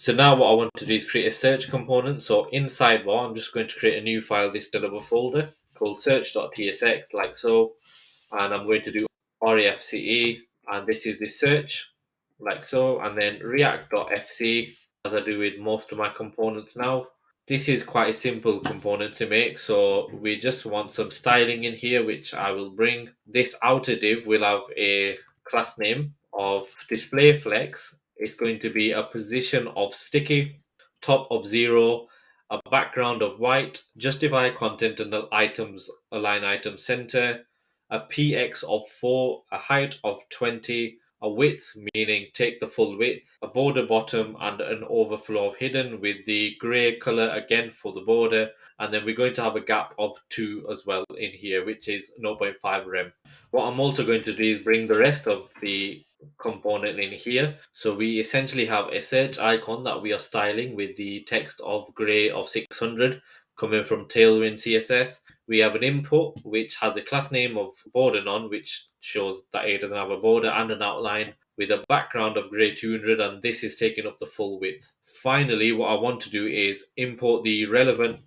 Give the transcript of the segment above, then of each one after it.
So now what I want to do is create a search component. So in sidebar, I'm just going to create a new file, this of folder called search.tsx, like so. And I'm going to do refce, and this is the search, like so. And then react.fc, as I do with most of my components now. This is quite a simple component to make, so we just want some styling in here, which I will bring. This outer div will have a class name of display flex. It's going to be a position of sticky, top of 0, a background of white, justify content and the items align item center, a px of 4, a height of 20, a width, meaning take the full width, a border bottom, and an overflow of hidden with the grey color again for the border. And then we're going to have a gap of 2 as well in here, which is 0.5 rem. What I'm also going to do is bring the rest of the component in here. So we essentially have a search icon that we are styling with the text of grey of 600 coming from Tailwind CSS. We have an input which has a class name of border none, which shows that it doesn't have a border, and an outline with a background of grey 200, and this is taking up the full width. Finally, what I want to do is import the relevant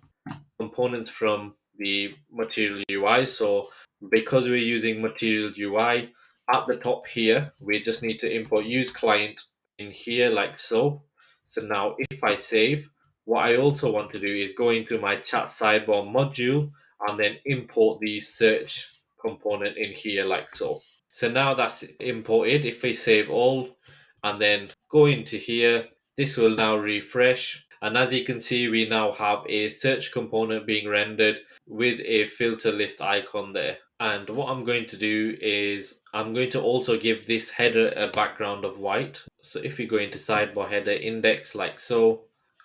components from the material UI. So because we're using material UI, at the top here, we just need to import use client in here like so. So now if I save, what I also want to do is go into my chat sidebar module and then import the search component in here like so. So now that's imported. If we save all and then go into here, this will now refresh. And as you can see, we now have a search component being rendered with a filter list icon there. And what I'm going to do is I'm going to also give this header a background of white. So if we go into sidebar header index like so,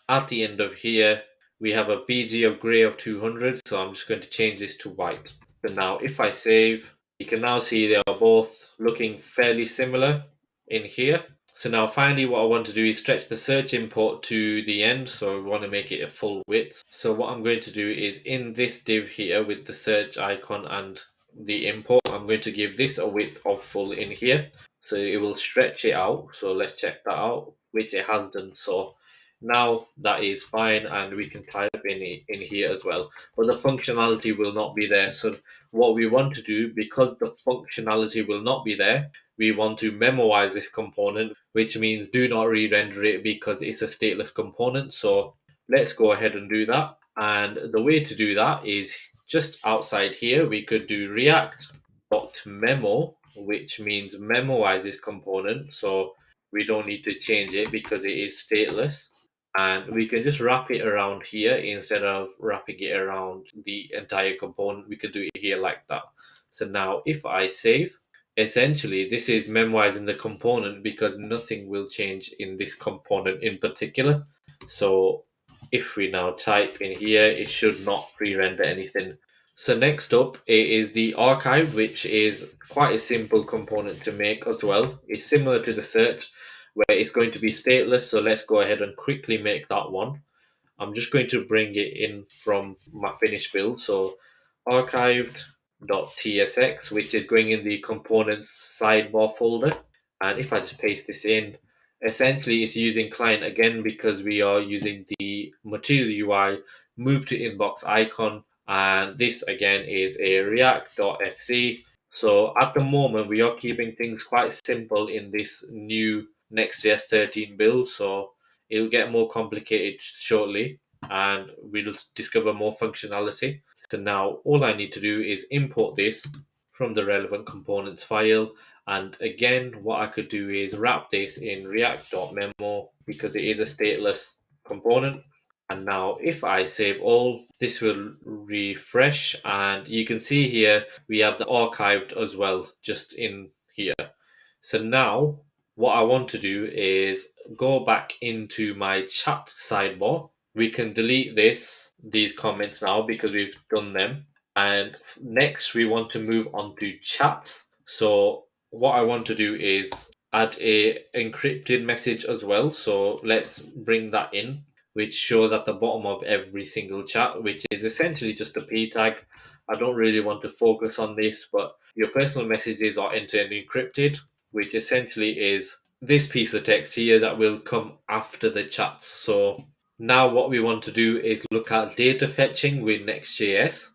at the end of here, we have a BG of gray of 200. So I'm just going to change this to white. So now if I save, you can now see they are both looking fairly similar in here. So now finally what I want to do is stretch the search import to the end. So we want to make it a full width. So what I'm going to do is in this div here with the search icon and the import, I'm going to give this a width of full in here. So it will stretch it out. So let's check that out, which it has done. So now that is fine, and we can type in here as well. But the functionality will not be there. So what we want to do, because the functionality will not be there, we want to memoize this component, which means do not re-render it because it's a stateless component. So let's go ahead and do that. And the way to do that is just outside here, we could do react.memo, which means memoize this component. So we don't need to change it because it is stateless. And we can just wrap it around here instead of wrapping it around the entire component. We could do it here like that. So now if I save, essentially this is memoizing the component because nothing will change in this component in particular. So if we now type in here, it should not re-render anything. So next up is the archive, which is quite a simple component to make as well. It's similar to the search where it's going to be stateless. So let's go ahead and quickly make that one. I'm just going to bring it in from my finished build. So archived.tsx, which is going in the components sidebar folder. And if I just paste this in, essentially it's using client again because we are using the material UI move to inbox icon. And this again is a react.fc. So at the moment, we are keeping things quite simple in this new Next.js 13 build. So it'll get more complicated shortly and we'll discover more functionality. So now all I need to do is import this from the relevant components file. And again, what I could do is wrap this in react.memo because it is a stateless component. And now if I save all, this will refresh and you can see here we have the archived as well just in here. So now what I want to do is go back into my chat sidebar. We can delete these comments now because we've done them. And next we want to move on to chat. So what I want to do is add a encrypted message as well. So let's bring that in, which shows at the bottom of every single chat, which is essentially just a p tag. I don't really want to focus on this, but your personal messages are end-to-end encrypted, which essentially is this piece of text here that will come after the chats. So now what we want to do is look at data fetching with Next.js.